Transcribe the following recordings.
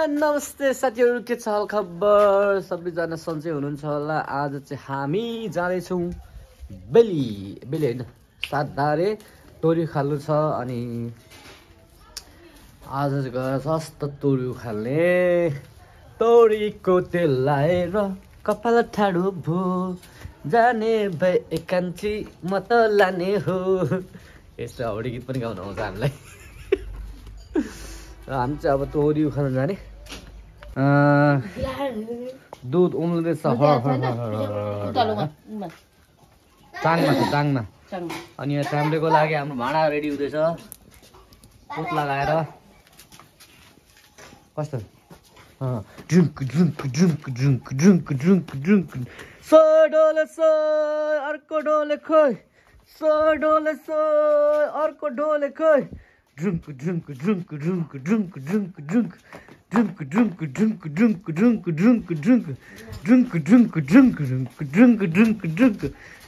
नमस्ते साथीहरु, के छ हाल खबर? सबैजना सन्चै हुनुहुन्छ होला। आज चाहिँ हामी जाँदैछौँ बेली होइन सातधारे तोरी खाल्नु छ। अनि आज चाहिँ गएर सस्तो तोरी खाल्ने। तोरीको तेल लाएर कपाल ठाडो भो जाने भए एकान्ची म त लाने हो। यस्तो हौडी गीत पनि गाउन आउँछ हामीलाई। हामी चाहिँ अब तोरी उखाल्न जाने। दुध उम्लिँदैछ चाङमा। अनि यहाँ चाम्रेको लागि हाम्रो भाँडा रेडी हुँदैछ। दुध लगाएर कस्तो सो डोले सो अर्को डोले खोइ, सो डोले सो अर्को डोले खोइ। Drunk.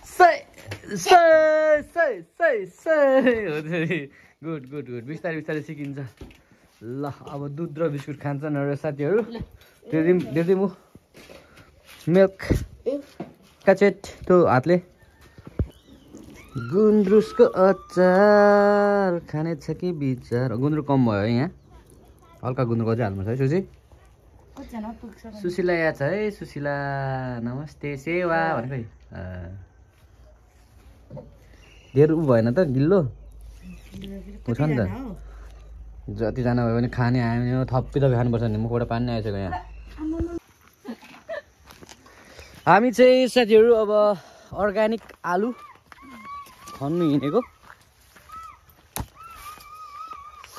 Say. Good. बिस्तारै सिकिन्छ। ल अब दुध र बिस्कुट खान्छन् अरे साथीहरु। दिदिम मिल्क काचेट त्यो हातले। गुन्द्रुकको अचार खाने छ कि विचार? गुन्द्रुक कम भयो यहाँ, हल्का गुन्द्रुक अझै हाल्नु छ है सुसी। सुशीला यहाँ छ है, सुशीला नमस्ते सेवा भनेको धेर उ भएन त, गिल्लो हुन्छ नि त। जतिजना भयो भने खाने आयो भने थपी खानुपर्छ नि। मुखबाट पानी आइसक्यो यहाँ। हामी चाहिँ साथीहरु अब अर्ग्यानिक आलु खन्नु हिँडेको।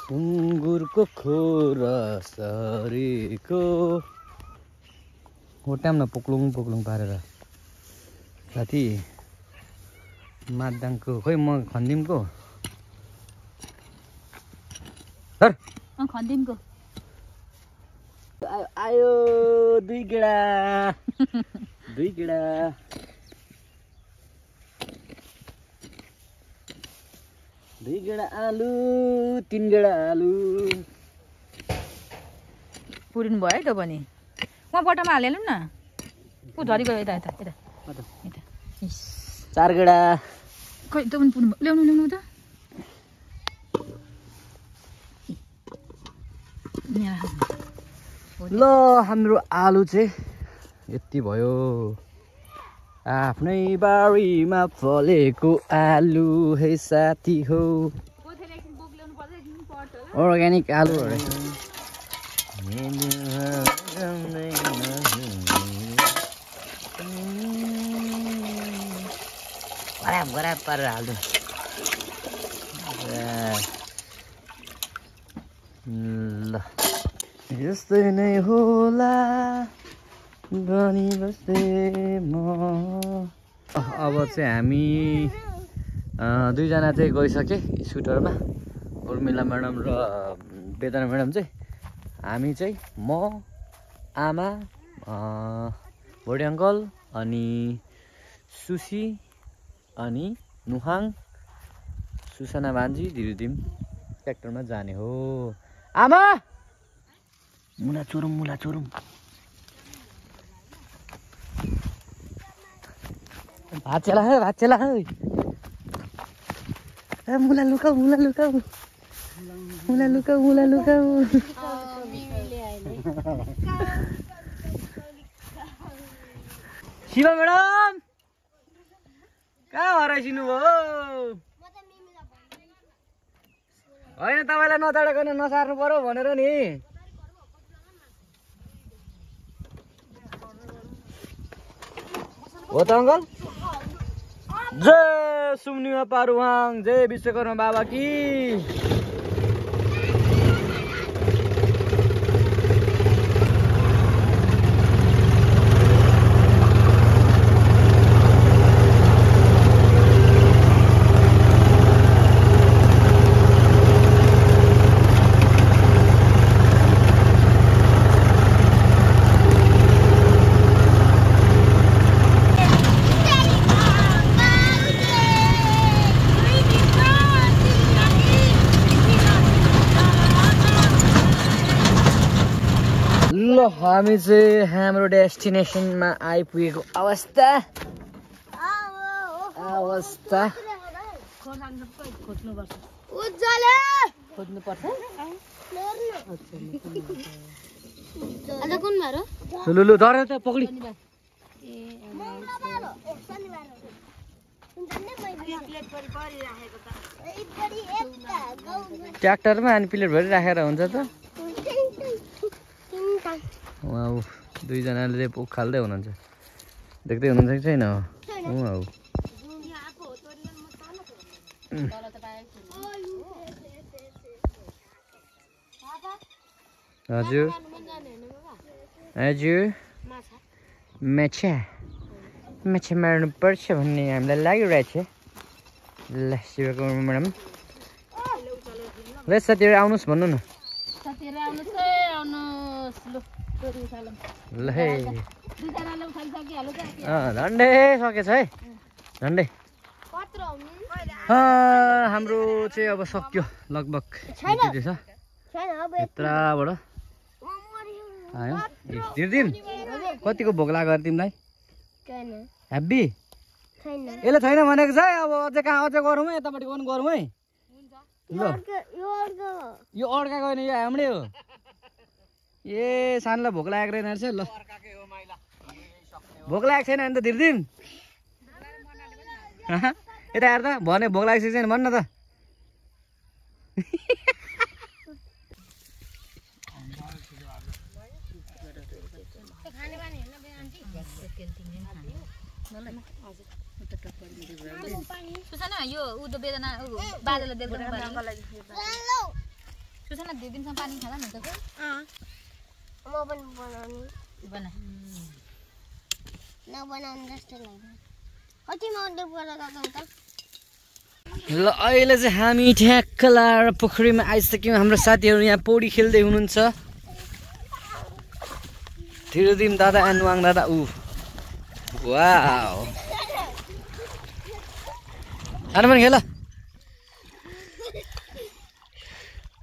सुँगुरको खोरा सरेको होटाममा पोक्लुङ पारेर साथी मादाङको खोइ म खन्दिमको खन्दिमको आयो दुई गेडा दुई गेडा आलु, तीन गेडा आलु पुरिनु भयो है त पनि। म बटामा हालेलौँ न। ऊ झरी गयो यता। चार गेडा खै त पनि पुर्नु भयो। ल्याउनु त ल। हाम्रो आलु चाहिँ यति भयो। आफ्नै बारीमा फलेको आलु है साथी हो, अर्ग्यानिक आलु अरे। गराब पारेर हाल्नु। ल यस्तै नै होला बस्दै म। अब चाहिँ हामी दुईजना चाहिँ गइसके स्कुटरमा। उर्मिला म्याडम र वेदना म्याडम चाहिँ। हामी चाहिँ म, आमा, भोटे अङ्कल अनि सुसी अनि नुहाङ, सुसना भान्जी, धिरुदिम ट्र्याक्टरमा जाने हो। आमा मुला चोरौँ भात चला है। मुला लुकाऊ शिवा म्याडम कहाँ हराइसिनु भयो? होइन तपाईँलाई नचढाइकन नसार्नु पर्यो भनेर नि। हो त अङ्कल? जय सुम्निमा पारुहाङ, जय विश्वकर्मा बाबा की। ल हामी चाहिँ हाम्रो डेस्टिनेसनमा आइपुगेको अवस्था लु धर त पकडी ट्र्याक्टरमा अनि प्लेट भरि राखेर हुन्छ त वाउ दुईजनाले उखाल्दै हुनुहुन्छ देख्दै हुनुहुन्छ कि छैन वाउ हजुर हजुर माछा माछा मार्नु पर्छ भन्ने हामीलाई लागिरहेछ ल शिवको म्याडम ल साथीहरू आउनुहोस् भन्नु न ल है झन्डै सकेछ है झन्डै हाम्रो चाहिँ अब सक्यो लगभग यतिकै छ यत्रबाट आयो दिर्दिम कतिको भोक लाग्यो तिमीलाई ह्याप्पी यसले छैन भनेको छ है अब अझै कहाँ अझै गरौँ है यतापट्टि पनि गरौँ है ल यो अर्काको होइन यो हाम्रै हो ए सानोलाई भोक लागेको रहेन रहेछ ल भोक लागेको छैन भने त धिर्दिम यता हेर त भने भोक लागेको छैन भन्न त सुसना यो उदो बेदना बादलले देख्दैन सुसना दुई दिनसम्म पानी खाला नि त म पनि बनाउनु बना नबनाउनु जस्तो लाग्यो कति माउन्ट गरेर त ल अहिले चाहिँ हामी ठ्याक्क लाएर पोखरीमा आइसक्यौँ हाम्रो साथीहरू यहाँ पौडी खेल्दै हुनुहुन्छ थिरुदिम दादा एन्वाङ दादा ऊ वाउ खानु पनि खेल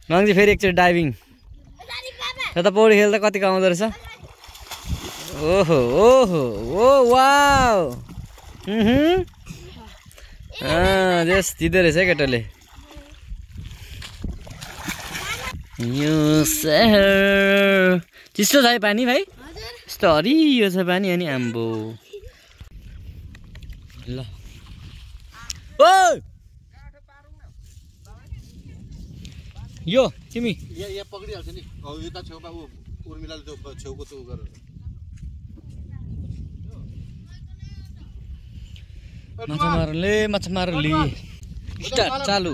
नङजी फेरि एकचोटि डाइभिङ त पौडी खेल्दा कतिको आउँदो रहेछ ओहो ओहो ओ वाउ जस दिँदो रहेछ है केटाले यो सहर चिसो छ है पानी भाइ यस्तो हरियो छ पानी अनि आम्बो ल ओ यो तिमी यहाँ पक्रिहाल्छ नि यता छेउमा ऊ उर्मिलाले त्यो छेउको त्यो गरेर माछा मारले स्टार्ट चालु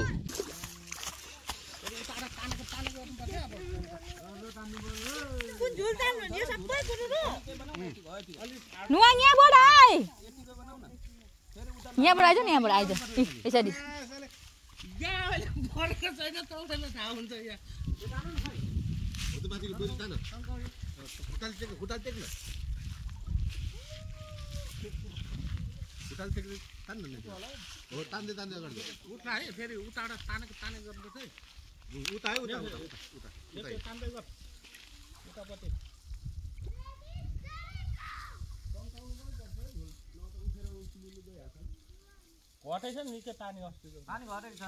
यहाँबाट आइज नि यहाँबाट आइज यसरी तान्दै तान्दै गर्दै उता है फेरि उताबाट तानेको ताने गर्नु चाहिँ उता है उता उता उता तान्दै गर उतापट्टि घटेछ नि निकै पानी अस्तिको पानी घटेको छ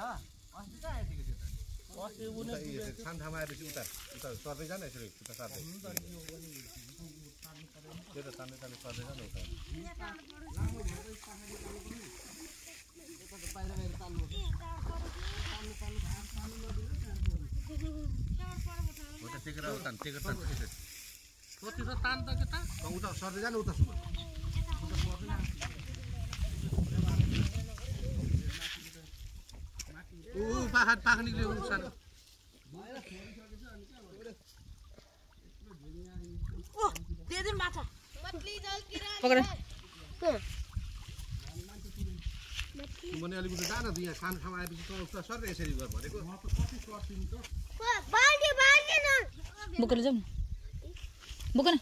अस्ति कहाँ आइदिएको थियो त अस्ति उनी सानठामा आएपछि उता उता सर्दै जाने यसरी उता सर्दै त्यो त तान्दै तान्दै सर्दै जाने उता उता टेकेर उता टेकेर तान कति त तान त के त उता सर्दै जाने उता सुन पाखा निक्ल्यो सानो मैले अलिक उता जान यहाँ सानो ठाउँ आएपछि त उता सर यसरी गर भनेको बोकेर जाऊ न बोक न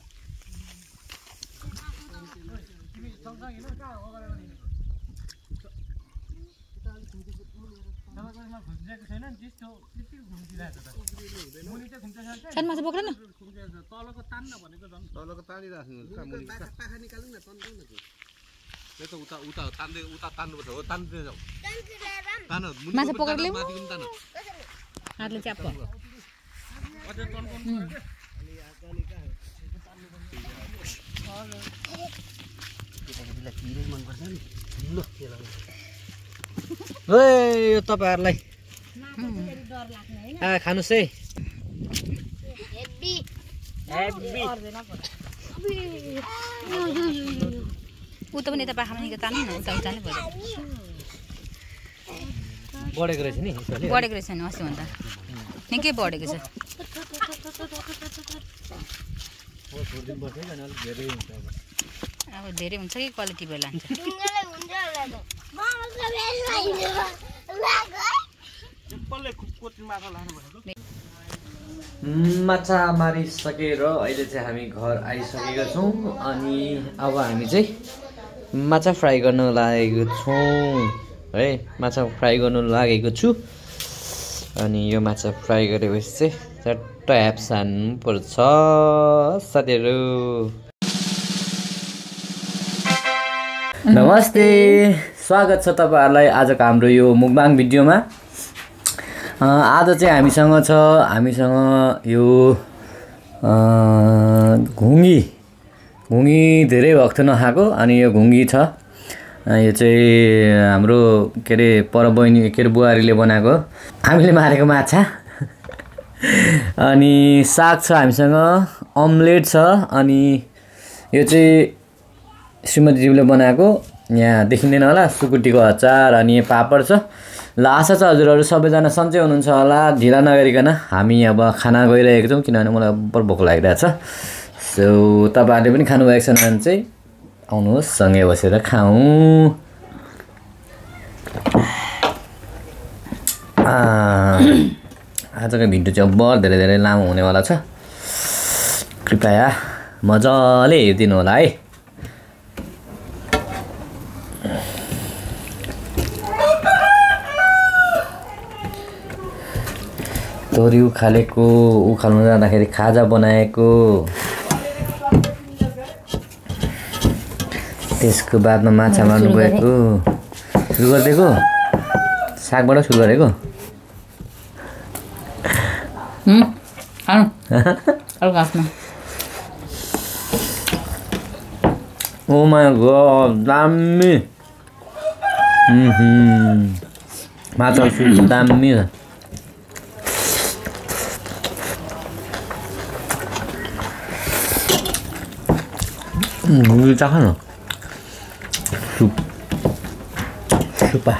सान माछा बोक्दैन तलको तान्न भनेको झन् तलको तानिराख्नु पाखा निकाल्नु न तन्काउ न त्यो त उता उता तान्दै उता तान्नुपर्छ हो तान्दै जाऊ तान माछा पकड ल्याऊ माथि पनि तान हातले च्याप्प अझै तन्काउनु यो तपाईहरुलाई खानुस् है उता पनि यता पाखामा निको तान्नु न उता उता नै पर्यो बढेको रहेछ नि बढेको रहेछ नि अस्ति भन्दा निकै बढेको छ अब धेरै हुन्छ कि क्वालिटी भएर लान्छ माछा मारिसकेर अहिले चाहिँ हामी घर आइसकेका छौँ अनि अब हामी चाहिँ माछा फ्राई गर्न लागेको छौँ है माछा फ्राई गर्नु लागेको छु अनि यो माछा फ्राई गरेपछि चाहिँ चट्ट एप्स हान्नुपर्छ साथीहरू नमस्ते स्वागत छ तपाईहरुलाई आजको हाम्रो यो मुकबाङ भिडियोमा आज चाहिँ हामीसँग यो घुङ्गी धेरै वक्त नखाएको अनि यो घुङ्गी छ यो चाहिँ हाम्रो के अरे परबहिनी के अरे बुहारीले बनाएको हामीले मारेको माछा अनि साग छ हामीसँग अम्लेट छ अनि यो चाहिँ श्रीमतीज्यूले बनाएको यहाँ देखिँदैन होला सुकुटीको अचार अनि पापड छ ल आशा छ हजुरहरू सबैजना सन्चै हुनुहुन्छ होला ढिला नगरिकन हामी अब खाना गइरहेको छौँ किनभने मलाई बर भोक लागिरहेछ सो तपाईहरुले पनि खानुभएको छ भने चाहिँ आउनुहोस् सँगै बसेर खाऊँ आजको भिडियो चाहिँ बर धेरै लामो हुनेवाला छ कृपया मजाले हेरिदिनु होला है तोरी उखालेको उखाल्नु जाँदाखेरि खाजा बनाएको त्यसको बादमा माछा मार्नु गएको सुरु गरिदिएको सागबाट सुरु गरेको ओ माय गॉड दामी माछा सुप दामी छ मुझे खाना सूप सूपा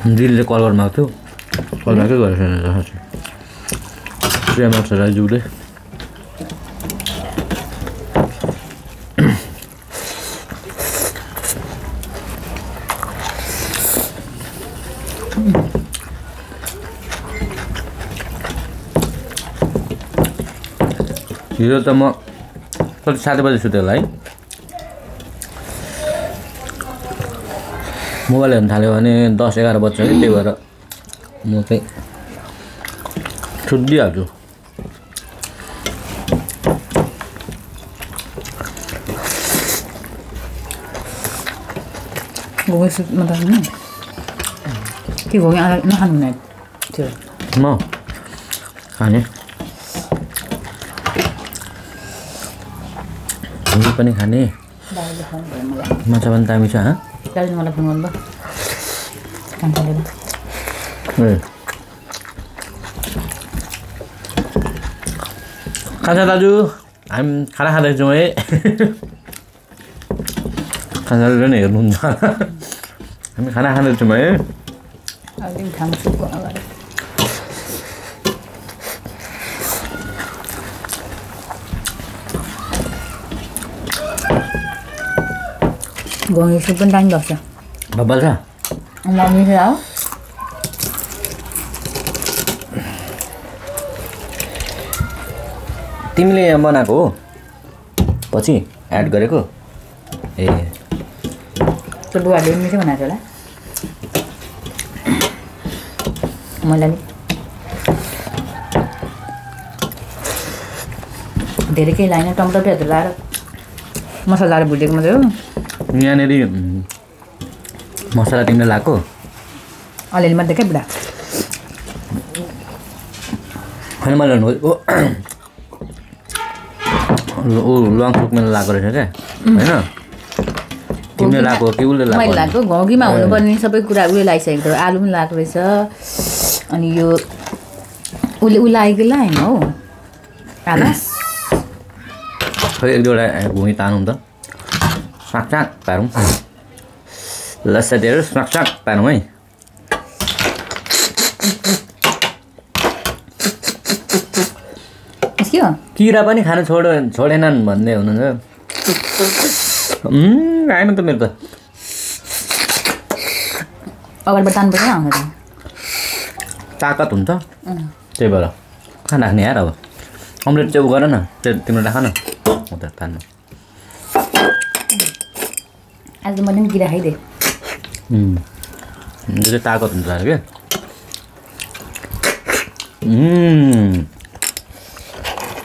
दिलले कल गर्न आएको थियो कल आएकै गरेको छैन प्रेम छ राजुले हिजो त म कति 7 बजे सुतेँ होला है मोबाइल हेर्न थाल्यो भने 10-11 बज्छ है त्यही भएर म चाहिँ सुत्दिहाल्छु घुङ्गी सुप म के घुङ्गी नखानु हुने थियो म खाने घुङ्गी पनि खाने माछा पनि दामी छ दाजु मलाई फोन गर्नु खाजा दाजु हामी खाना खाँदैछौँ है खाजाले पनि हेर्नुहुन्छ हामी खाना खाँदैछौँ है घुङ्गी सुप पनि दामी लाग्छ बब्बल छ मम्मी छ हो तिमीले यहाँ बनाएको हो पछि एड गरेको ए त्यो बुवाले मिठो बनाएको होला मलाई धेरै केही लाइन टमाटर प्याज लाएर मसलाहरू भुटेको मात्रै हो यहाँनिर मसला तिमीले लगाएको अलिअलि मात्रै क्या बुढा होइन मैले ऊ लङ सुक मैले लगाएको रहेछ क्या होइन तिमीले लगाएको कि उसले मैले लगाएको घौकीमा हुनुपर्ने सबै कुरा उयो लगाइसकेको थियो आलु पनि लगाएको रहेछ अनि यो उसले ऊ लागेको लाएन हौ आवाज खै एक दुईवटा भुइँ तानौँ त साकसाक पारौँ लस्साहरू साकसाक पारौँ है के हो किरा पनि खानु छोडेनन् भन्ने हुनुहुन्छ आएन त मेरो त अगाडिबाट तान्नुपर्छ आउँछ ताकत हुन्छ त्यही भएर खाना राख्ने यार अब अम्लेट चाहिँ उ गर न त्यो तिम्रो राख न म त तान्नु आज त मैले पनि किरा खाइदिएँ यो चाहिँ ताकत हुन्छ अरे क्या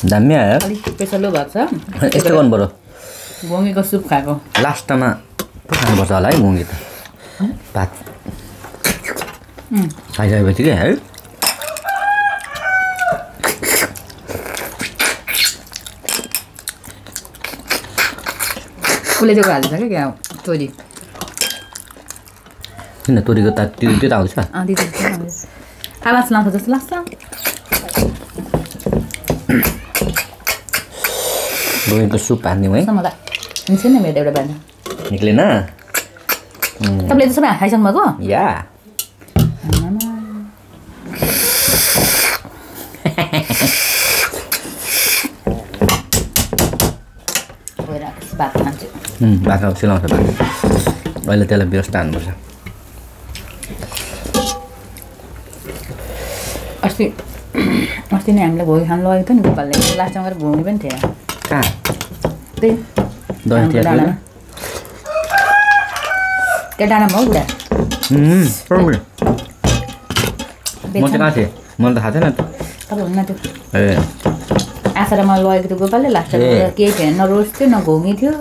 दामी आयो अलिक स्पेसलो भएको छ यस्तो गर्नु पऱ्यो घोमीको सुप खाएको लास्टमा पो खानुपर्छ होला है मुङ्गी त भात खाइसकेपछि क्या है उसले त्यो हाल्छ क्या तोरी किन तोरीको त त्यो त आउँछ आवाज लाउँछ जस्तो लाग्छ गोइको सुप हान्दिउँ है मलाई निस्केन मेरो एउटा बानी निक्लेन तपाईँले त सबै खाइसक्नु भएको या भात खान्छु बाख्रा सिलाउँछ भात अहिले त्यसलाई व्यवस्था हान्नुपर्छ अस्ति नै हामीलाई भोगी खानु लगेको थियो नि गोपालले लास्टमा गएर भोगी पनि थियो कहाँ त्यही डाँडामा त्यो डाँडामा हो बुढा म चाहिँ कहाँ थिएँ मलाई त थाहा छैन तपाईँ हुन्न त्यो ए आसारामा लगेको थियो गोपालले लास्टमा केही थिएन न रोज थियो न घोगी थियो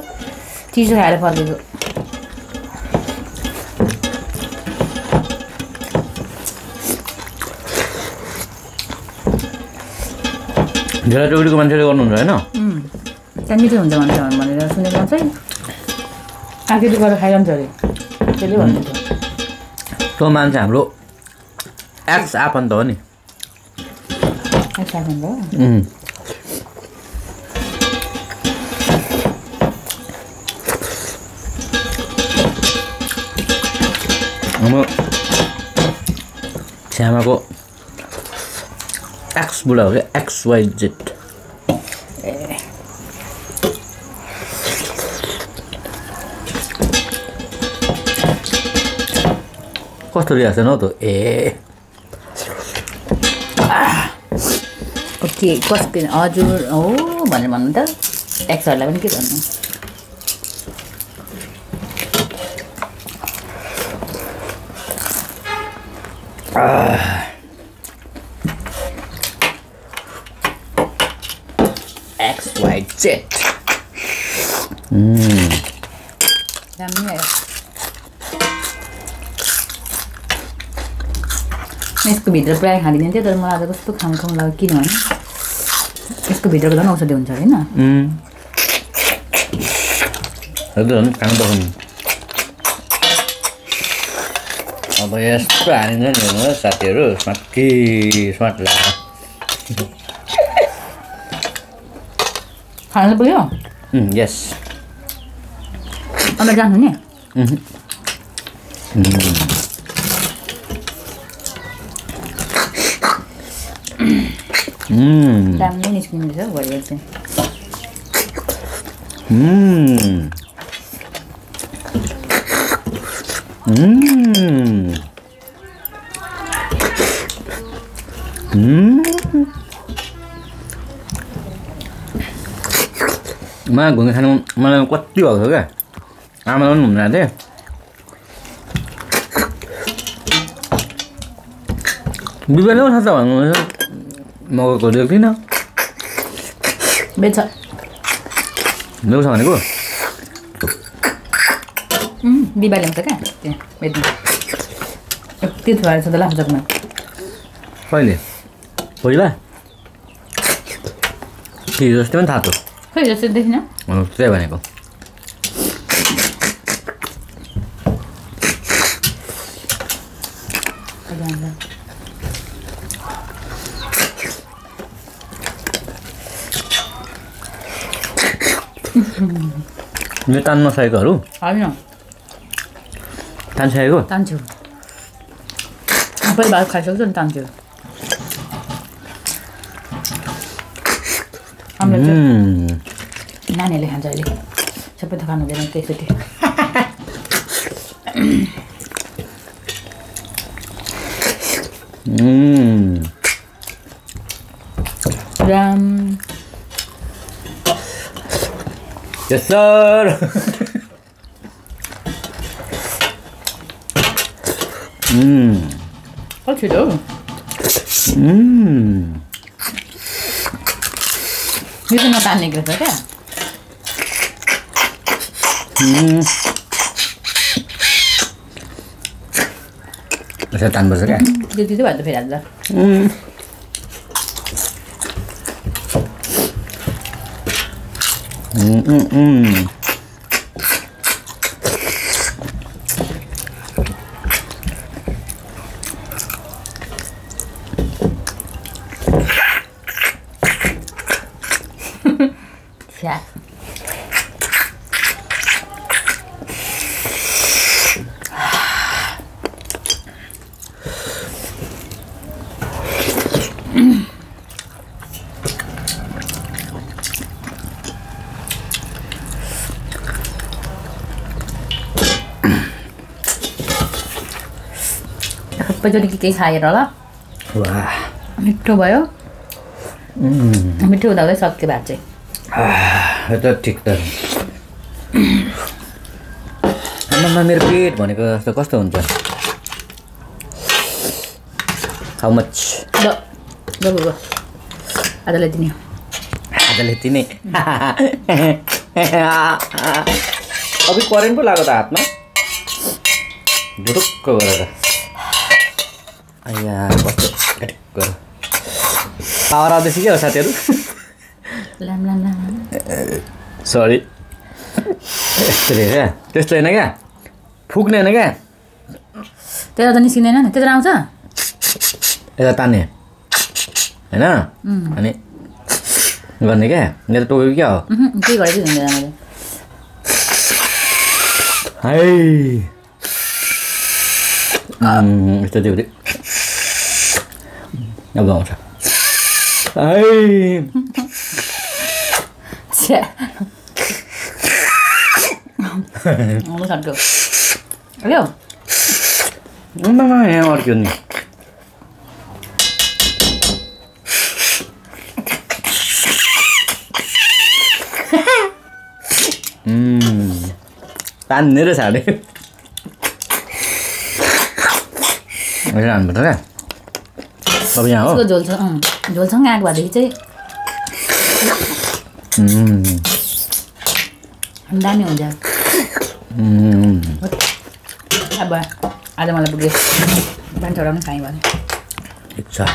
चिसो खाएर फर्केको झेला चौरीको मान्छेले गर्नुहुन्छ होइन त्यहाँ मिठो हुन्छ भनेर सुनेको छ आकेटी गरेर खाइरहन्छ अरे त्यसले भन्नु त्यो मान्छे हाम्रो एक्स आफन्त हो नि हाम्रो श्यामाको एक्स बुढा हो क्या XYZ कस्तो रियाक्सन हौ त ए के कसको हजुर हो भनेर भन्नु त एक्सहरूलाई पनि के भन्नु XYZ दामी आयो यसको भित्र प्रायः खाँदिनँ थियो तर मलाई आज कस्तो खानु लाग्यो किनभने यसको भित्रको झन् औषधि हुन्छ होइन एकदम खानु पर्छ अब यस्तो हालिन्छ नि हेर्नु साथीहरू स्मार्टी स्मार्ट लाग्छ खानु पुग्यो यस अन्त जान्छु नि दामी निस्किँदैछ भोलि चाहिँ मा घुम्न खानु मलाई कति भएको थियो क्या आमालाई पनि घुम्न आएको थिएँ बिबा ल्याउ छ भन्नु मगाएको दिएको थिइनँ बेच ल्याउँछ भनेको बिबा ल्याउँछ क्या त्यहाँ बेच्नु यति थुवाएर छ त लामचोकमा कहिले पहिला कि जस्तै पनि थाहा थियो खै जस्तो देखिन त्यही भनेको यो तान्न नसकेकोहरू होइन तानिसकेको तान्छु सबै भात खाइसक्छु नि तान्छु नानीहरूले खान्छ अहिले सबै त खानु हुँदैन त्यसरी Ram Yes, sir. Có chịu đâu. Như thế nào tan này được cái? Sẽ tan bớt cái. Thì bạn phải đặt ra. Dạ. Jadi kita sayur lah. Wah. Mitu bayo. Mitu udah guys sakit baca. Itu ठीक त आमामा मेरो पेट भनेको जस्तो कस्तो हुन्छ how much low ada lihat ini अभी current पो लाग्यो त हातमा ढुटुक्क गरेर आया कस्तो कटिक गर पावर आउँदैछ के हो साथीहरु lam सरी त्यस्तो हैन क्या फुक्ने हैन क्या तेरा त निस्किँदैन नि त्यत्र आउँछ यता तान्ने हैन अनि गर्ने क्या मेरो टोकेको क्या हो के गरेको हुँदैन मैले हाय यस्तो दिउँ अब आउँछ हाय छ्या Ngomong satu. Ayo. Mama yang organ. Tan nữa sao đấy? Mấy làm được đấy. Bao nhiêu? Chưa dồn xong ngang qua đấy chứ. Anda nih udah. Apa? Ada malah begitu. Ban orang kain ban. Bisa.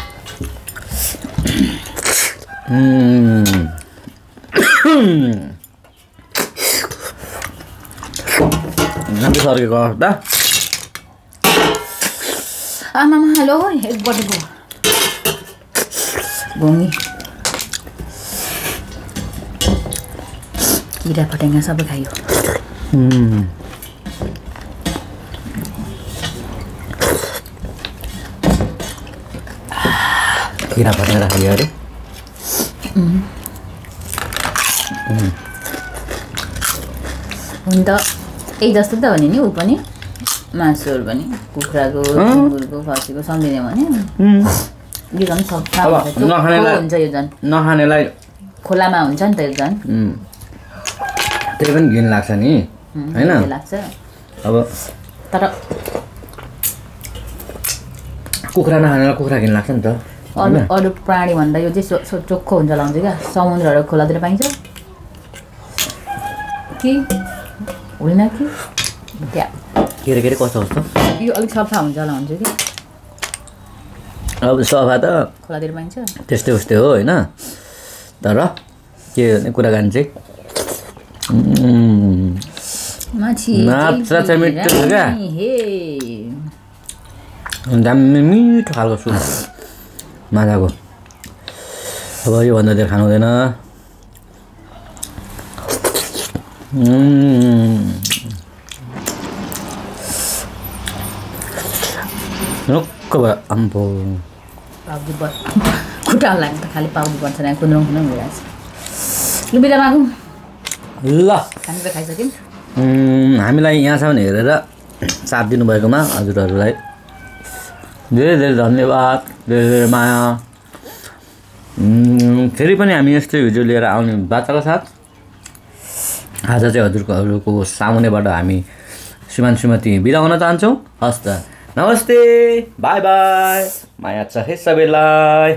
Nanti sore kau dah. Mama halo, buat ibu. Bongi. Tidak pada nggak sabar kayu. Kira pada dah kayu ada. Untuk जस्तो त भने नि उ पनि मासुहरू पनि कुखुराको सुँगुरको खसीको सम्झिने भने यो झन् सफा हुन्छ यो झन् नखानेलाई खोलामा हुन्छ नि त यो झन् त्यही पनि घिन लाग्छ नि हैन लाग्छ अब तर कुखुरा नखानेलाई कुखुरा घिन लाग्छ नि त अरू प्राणी भन्दा यो चाहिँ चोखो हुन्छ लाउँछ क्या समुद्रहरू खोलातिर पाइन्छ कि होइन कि त्यहाँ के अरे कस्तो कस्तो यो अलिक सफा हुन्छ होला हुन्छ कि अब सफा त खोलातिर पाइन्छ त्यस्तै उस्तै हो होइन तर के कुराकानी चाहिँ माछा चाहिँ मिठो छ क्या दामी मिठो खालको सुप माछाको अब योभन्दा धेरै खानु हुँदैन रुक्क भयो अम्बो पाउजी खुट्टा लाग्छ त खालि पाउजी पर्छ यहाँ कुन्द्रौँ भइरहेको छ लु बिदा मागौँ ल खानेकुरा खाइसक्यौँ हामीलाई यहाँसम्म हेरेर साथ दिनुभएकोमा हजुरहरूलाई धेरै धेरै धन्यवाद धेरै धेरै माया फेरि पनि हामी यस्तै भिडियो लिएर आउने बाचाको साथ आज चाहिँ हजुरहरूको सामुनेबाट हामी श्रीमान श्रीमती बिदा हुन चाहन्छौँ हस् त नमस्ते बाई बाई माया छ है सबैलाई